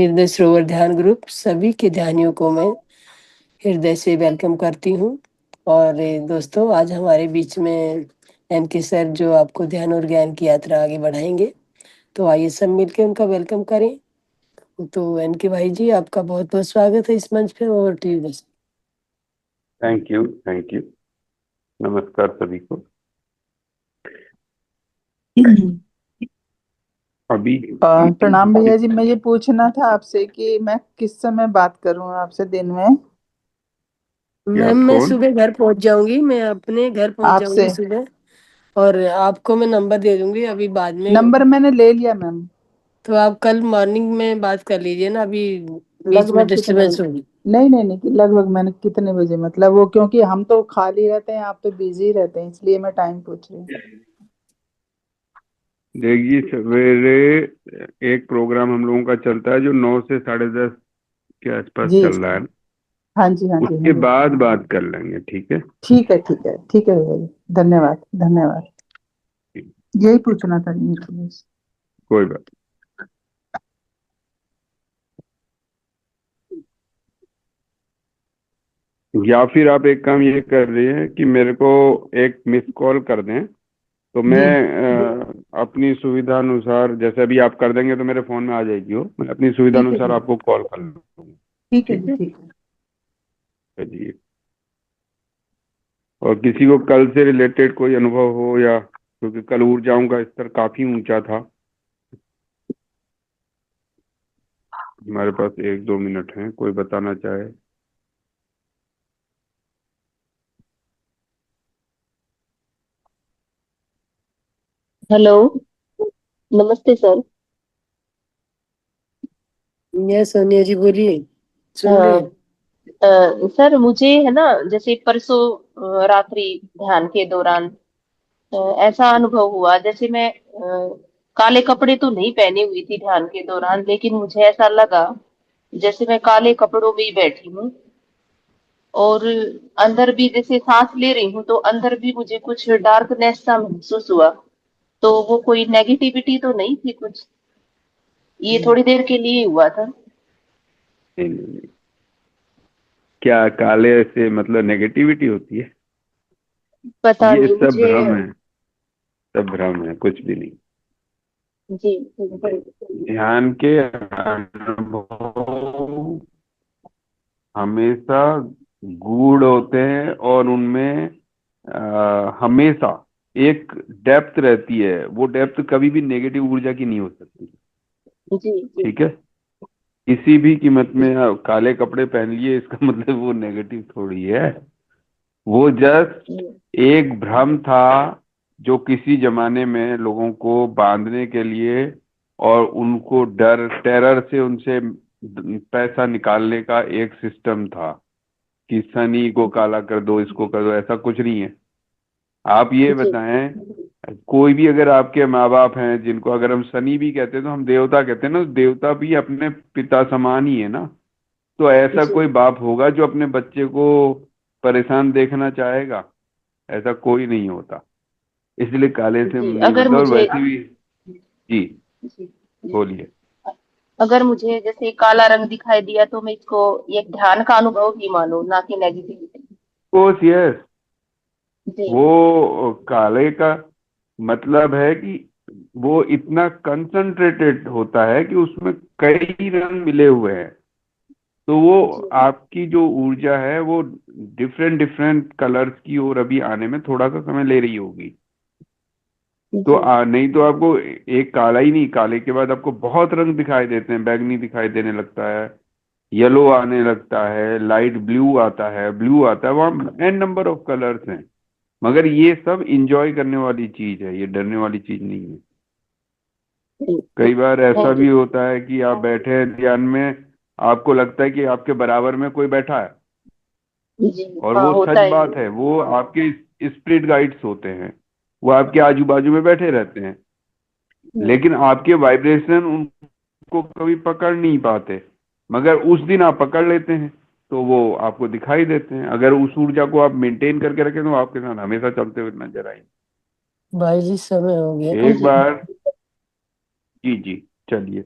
हृदय सरोवर ध्यान ग्रुप सभी के ध्यानियों को मैं हृदय से वेलकम करती हूँ। और दोस्तों, आज हमारे बीच में एनके सर जो आपको ध्यान और ज्ञान की यात्रा आगे बढ़ाएंगे, तो आइए सब मिलकर उनका वेलकम करें। तो एनके भाई जी, आपका बहुत बहुत स्वागत है इस मंच पे। और टीवी बस। Thank you. नमस्कार सभी को। अभी प्रणाम भैया जी। मैं ये पूछना था आपसे कि मैं किस समय बात करूं आपसे दिन में? मैम, मैं सुबह घर पहुंच जाऊंगी, मैं अपने घर पहुंच जाऊंगी आपसे सुबह। और आपको मैं नंबर दे दूंगी अभी बाद में। नंबर मैंने ले लिया मैम। तो आप कल मॉर्निंग में बात कर लीजिए ना, अभी बीच में लगभग कितने डिस्टरबेंस बजे? होगी। नहीं, लगभग मैंने कितने बजे, मतलब वो, क्योंकि हम तो खाली रहते हैं, आप तो बिजी रहते हैं, इसलिए मैं टाइम पूछ रही हूँ। देखिए, सवेरे एक प्रोग्राम हम लोगों का चलता है जो 9 से 10:30 के आसपास जी चल जी। रहा है। हाँ जी, हाँ जी, उसके हाँ जी। बाद बात कर लेंगे, ठीक है? ठीक है, ठीक है, ठीक है भैया जी। धन्यवाद, धन्यवाद। यही पूछना था मुझे बस। कोई बात। या फिर आप एक काम ये कर रही हैं कि मेरे को एक मिस कॉल कर दें, तो मैं जी, अपनी सुविधा अनुसार, जैसे अभी आप कर देंगे तो मेरे फोन में आ जाएगी वो, मैं अपनी सुविधा ठीक है अनुसार जी, आपको कॉल कर लूँगा। ठीक है ठीक जी, है, ठीक है। चलिए। और किसी को कल से रिलेटेड कोई अनुभव हो, या क्योंकि कल ऊर्जाओं का स्तर काफी ऊंचा था। हमारे पास 1-2 मिनट हैं, कोई बताना चाहे? हेलो। नमस्ते सर। यस सोनिया जी, बोलिए, सुन रहे हाँ। हैं। सर, मुझे है ना, जैसे परसों रात्रि ध्यान के दौरान अ, ऐसा अनुभव हुआ, जैसे मैं काले कपड़े तो नहीं पहनी हुई थी ध्यान के दौरान, लेकिन मुझे ऐसा लगा जैसे मैं काले कपड़ों में ही बैठी हूँ। और अंदर भी जैसे सांस ले रही हूँ तो अंदर भी मुझे कुछ डार्कनेस सा महसूस हुआ। तो वो कोई नेगेटिविटी तो नहीं थी कुछ, ये थोड़ी देर के लिए ही हुआ था। नहीं, नहीं, नहीं। क्या काले से मतलब नेगेटिविटी होती है? पता ये नहीं सब मुझे। भ्रम है, सब भ्रम है, कुछ भी नहीं। जी जी। ध्यान के अनुभव हमेशा गूढ़ होते हैं, और उनमें हमेशा एक डेप्थ रहती है। वो डेप्थ कभी भी नेगेटिव ऊर्जा की नहीं हो सकती। जी जी। ठीक है? किसी भी कीमत में आप काले कपड़े पहन लिए, इसका मतलब वो नेगेटिव थोड़ी है। वो जस्ट एक भ्रम था जो किसी जमाने में लोगों को बांधने के लिए और उनको डर टेरर से उनसे पैसा निकालने का एक सिस्टम था कि शनि को काला कर दो, इसको कर दो। ऐसा कुछ नहीं है। आप ये जी बताएं, कोई भी अगर आपके माँ बाप हैं जिनको अगर हम शनि भी कहते हैं तो हम देवता कहते हैं ना, देवता भी अपने पिता समान ही है ना। तो ऐसा जी कोई बाप होगा जो अपने बच्चे को परेशान देखना चाहेगा? ऐसा कोई नहीं होता। इसलिए काले से जी। नहीं अगर मतलब, और मुझे वैसे भी। जी, जी जी। बोलिए। अगर मुझे जैसे काला रंग दिखाई दिया तो मैं इसको एक ध्यान का अनुभव ही मानूं, ना कि नेगेटिविटी। Course, yes. जी वो काले का मतलब है कि वो इतना कंसंट्रेटेड होता है कि उसमें कई रंग मिले हुए हैं। तो वो जी आपकी जो ऊर्जा है वो डिफरेंट डिफरेंट कलर्स की ओर अभी आने में थोड़ा सा समय ले रही होगी। तो जी नहीं तो आपको एक काला ही नहीं, काले के बाद आपको बहुत रंग दिखाई देते हैं। बैगनी दिखाई देने लगता है, येलो आने लगता है, लाइट ब्लू आता है, ब्लू आता है, वहाँ एन नंबर ऑफ कलर्स हैं। मगर ये सब इंजॉय करने वाली चीज है, ये डरने वाली चीज नहीं है। जी। कई बार ऐसा थैंक भी यू। होता है कि आप बैठे हैं ध्यान में, आपको लगता है कि आपके बराबर में कोई बैठा है, जी। और हाँ, वो होता सच है बात ये। है। वो आपके स्पिरिट गाइड्स होते हैं, वो आपके आजू बाजू में बैठे रहते हैं, लेकिन आपके वाइब्रेशन उनको कभी पकड़ नहीं पाते। मगर उस दिन आप पकड़ लेते हैं, तो वो आपको दिखाई देते हैं। अगर उस ऊर्जा को आप मेंटेन करके रखें तो आपके साथ हमेशा चलते हुए नजर आएंगे। भाई जी, समय हो गया। एक बार। जी जी। चलिए,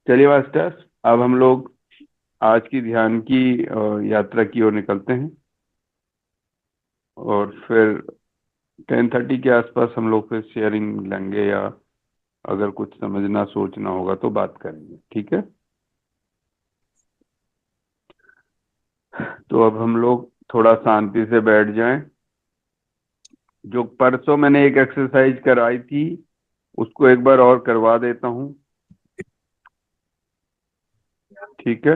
चलिए मास्टर, अब हम लोग आज की ध्यान की यात्रा की ओर निकलते हैं, और फिर 10:30 के आसपास हम लोग फिर शेयरिंग लेंगे, या अगर कुछ समझना सोचना होगा तो बात करेंगे। ठीक है? तो अब हम लोग थोड़ा शांति से बैठ जाएं। जो परसों मैंने एक एक्सरसाइज कराई थी उसको एक बार और करवा देता हूँ। ठीक है?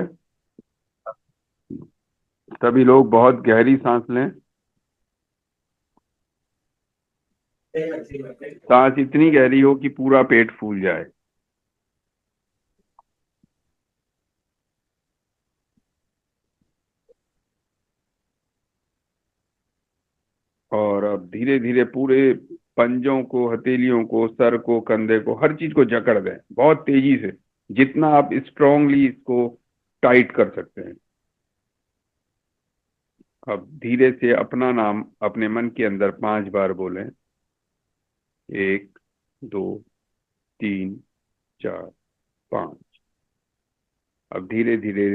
सभी लोग बहुत गहरी सांस लें। सांस इतनी गहरी हो कि पूरा पेट फूल जाए। और अब धीरे धीरे पूरे पंजों को, हथेलियों को, सर को, कंधे को, हर चीज को जकड़ दें बहुत तेजी से, जितना आप स्ट्रांगली इसको टाइट कर सकते हैं। अब धीरे से अपना नाम अपने मन के अंदर 5 बार बोलें। 1, 2, 3, 4, 5। अब धीरे धीरे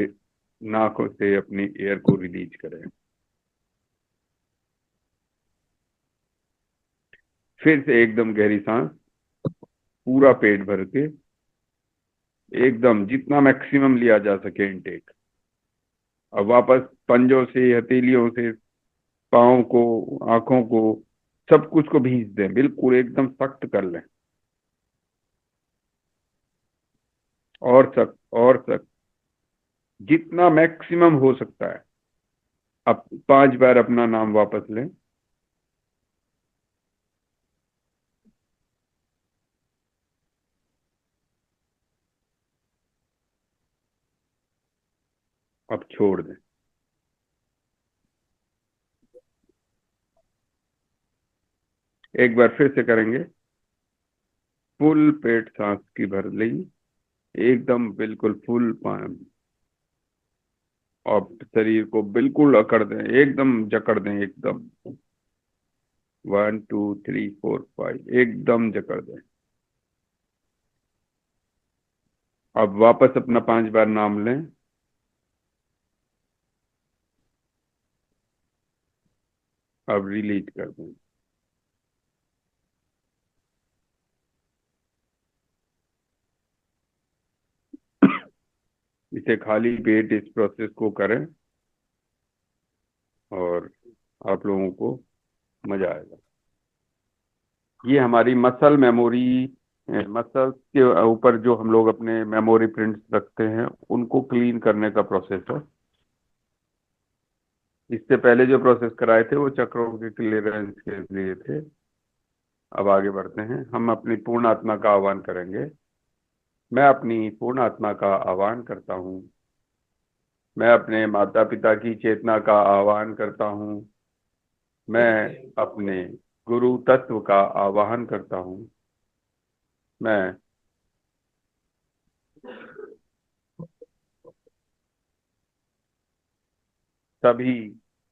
नाकों से अपनी एयर को रिलीज करें। फिर से एकदम गहरी सांस, पूरा पेट भर के, एकदम जितना मैक्सिमम लिया जा सके इनटेक। अब वापस पंजों से, हथेलियों से, पाँव को, आंखों को, सब कुछ को भींच दें, बिल्कुल एकदम सख्त कर लें। और सख्त, और सख्त, जितना मैक्सिमम हो सकता है। अब 5 बार अपना नाम वापस लें। अब छोड़ दें। एक बार फिर से करेंगे। फुल पेट सांस की भर लेंगे, एकदम बिल्कुल फुल पान। और शरीर को बिल्कुल अकड़ दें, एकदम जकड़ दें, एकदम 1, 2, 3, 4, 5, एकदम जकड़ दें। अब वापस अपना 5 बार नाम लें। अब रिलीज कर दें। इसे खाली पेट इस प्रोसेस को करें और आप लोगों को मजा आएगा। ये हमारी मसल मेमोरी, मसल के ऊपर जो हम लोग अपने मेमोरी प्रिंट्स रखते हैं उनको क्लीन करने का प्रोसेस है। इससे पहले जो प्रोसेस कराए थे वो चक्रों के क्लियरेंस के लिए थे। अब आगे बढ़ते हैं। हम अपनी पूर्ण आत्मा का आह्वान करेंगे। मैं अपनी पूर्ण आत्मा का आह्वान करता हूँ। मैं अपने माता पिता की चेतना का आह्वान करता हूँ। मैं अपने गुरु तत्व का आवाहन करता हूँ। मैं सभी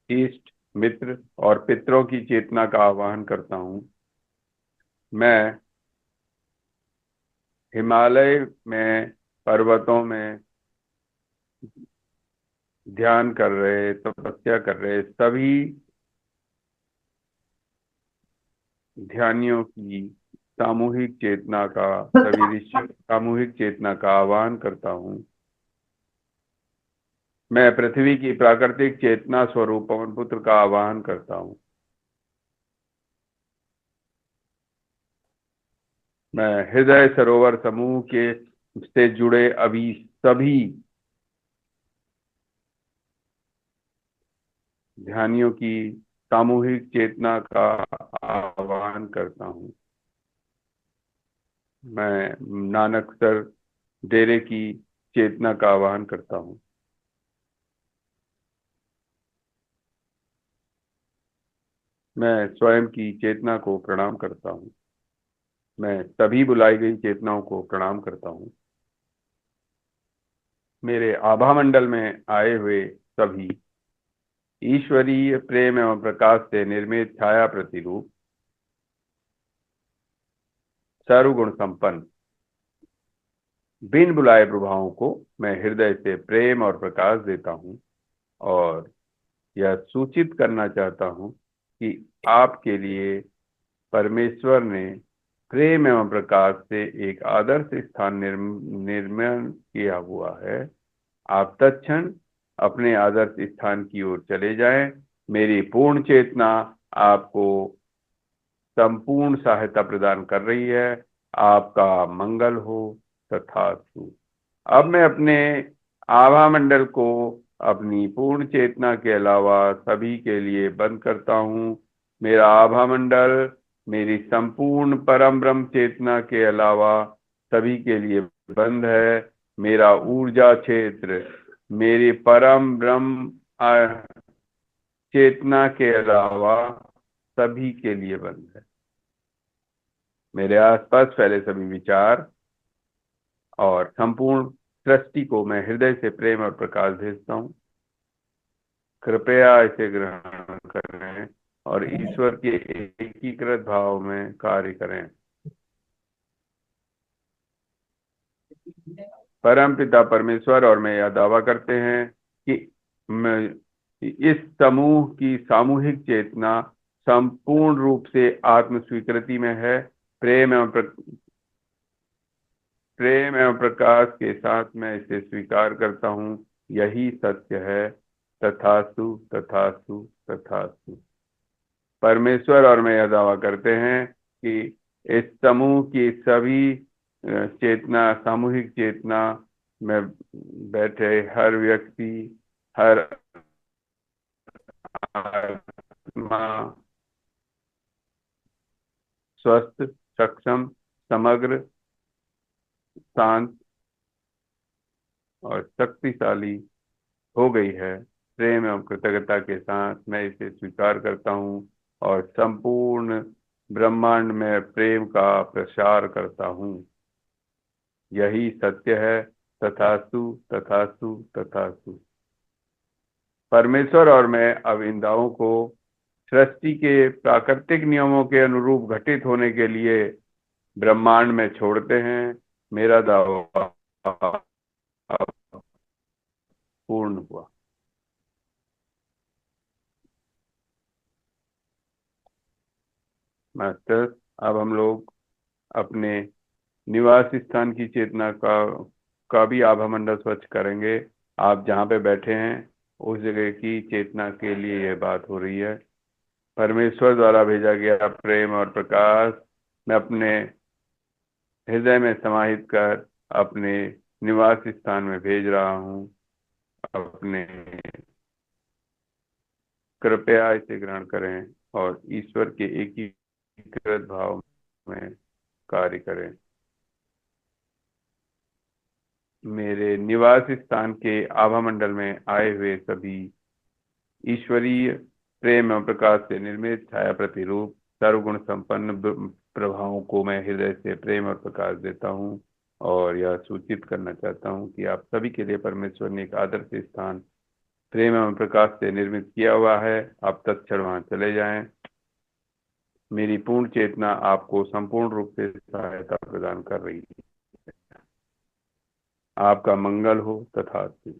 इष्ट मित्र और पितरों की चेतना का आवाहन करता हूँ। मैं हिमालय में, पर्वतों में ध्यान कर रहे, तपस्या कर रहे सभी ध्यानियों की सामूहिक चेतना का, सभी ऋषि सामूहिक चेतना का आह्वान करता हूँ। मैं पृथ्वी की प्राकृतिक चेतना स्वरूप पवन पुत्र का आह्वान करता हूँ। मैं हृदय सरोवर समूह के से जुड़े अभी सभी ध्यानियों की सामूहिक चेतना का आह्वान करता हूँ। मैं नानक सर डेरे की चेतना का आह्वान करता हूँ। मैं स्वयं की चेतना को प्रणाम करता हूँ। मैं सभी बुलाई गई चेतनाओं को प्रणाम करता हूँ। मेरे आभा मंडल में आए हुए सभी ईश्वरीय प्रेम एवं प्रकाश से निर्मित छाया प्रतिरूप, सर्वगुण संपन्न बिन बुलाए प्रभावों को मैं हृदय से प्रेम और प्रकाश देता हूँ और यह सूचित करना चाहता हूँ कि आपके लिए परमेश्वर ने प्रेम एवं प्रकाश से एक आदर्श स्थान निर्माण किया हुआ है। आप तत्क्षण अपने आदर्श स्थान की ओर चले जाएं। मेरी पूर्ण चेतना आपको संपूर्ण सहायता प्रदान कर रही है। आपका मंगल हो। तथास्तु। अब मैं अपने आभा मंडल को अपनी पूर्ण चेतना के अलावा सभी के लिए बंद करता हूँ। मेरा आभा मंडल मेरी संपूर्ण परम ब्रह्म चेतना के अलावा सभी के लिए बंद है। मेरा ऊर्जा क्षेत्र मेरी परम ब्रह्म चेतना के अलावा सभी के लिए बंद है। मेरे आसपास फैले सभी विचार और संपूर्ण सृष्टि को मैं हृदय से प्रेम और प्रकाश भेजता हूँ। कृपया इसे ग्रहण करें और ईश्वर के एकीकृत भाव में कार्य करें। परम पिता परमेश्वर और मैं यह दावा करते हैं कि मैं इस समूह की सामूहिक चेतना संपूर्ण रूप से आत्म स्वीकृति में है। प्रेम एवं प्रकाश के साथ मैं इसे स्वीकार करता हूँ। यही सत्य है। तथास्तु तथास्तु तथास्तु। परमेश्वर और मैं यह दावा करते हैं कि इस समूह की सभी चेतना सामूहिक चेतना में बैठे हर व्यक्ति, हर आत्मा स्वस्थ, सक्षम, समग्र, शांत और शक्तिशाली हो गई है। प्रेम एवं कृतज्ञता के साथ मैं इसे स्वीकार करता हूँ और संपूर्ण ब्रह्मांड में प्रेम का प्रसार करता हूँ। यही सत्य है। तथास्तु तथास्तु तथास्तु। परमेश्वर और मैं अब इन दावों को सृष्टि के प्राकृतिक नियमों के अनुरूप घटित होने के लिए ब्रह्मांड में छोड़ते हैं। मेरा दावा अब पूर्ण हुआ। मास्टर, अब हम लोग अपने निवास स्थान की चेतना का भी आभा मंडल स्वच्छ करेंगे। आप जहाँ पे बैठे हैं उस जगह की चेतना के लिए यह बात हो रही है। परमेश्वर द्वारा भेजा गया प्रेम और प्रकाश मैं अपने हृदय में समाहित कर अपने निवास स्थान में भेज रहा हूँ। अपने कृपया इसे ग्रहण करें और ईश्वर के एकीकृत भाव में कार्य करें। मेरे निवास स्थान के आभा मंडल में आए हुए सभी ईश्वरीय प्रेम एवं प्रकाश से निर्मित छाया प्रतिरूप सर्वगुण संपन्न प्रभावों को मैं हृदय से प्रेम और प्रकाश देता हूँ और यह सूचित करना चाहता हूँ कि आप सभी के लिए परमेश्वर ने एक आदर्श स्थान प्रेम एवं प्रकाश से निर्मित किया हुआ है। आप तत्क्षण वहां चले जाएं। मेरी पूर्ण चेतना आपको संपूर्ण रूप से सहायता प्रदान कर रही है। आपका मंगल हो। तथास्तु।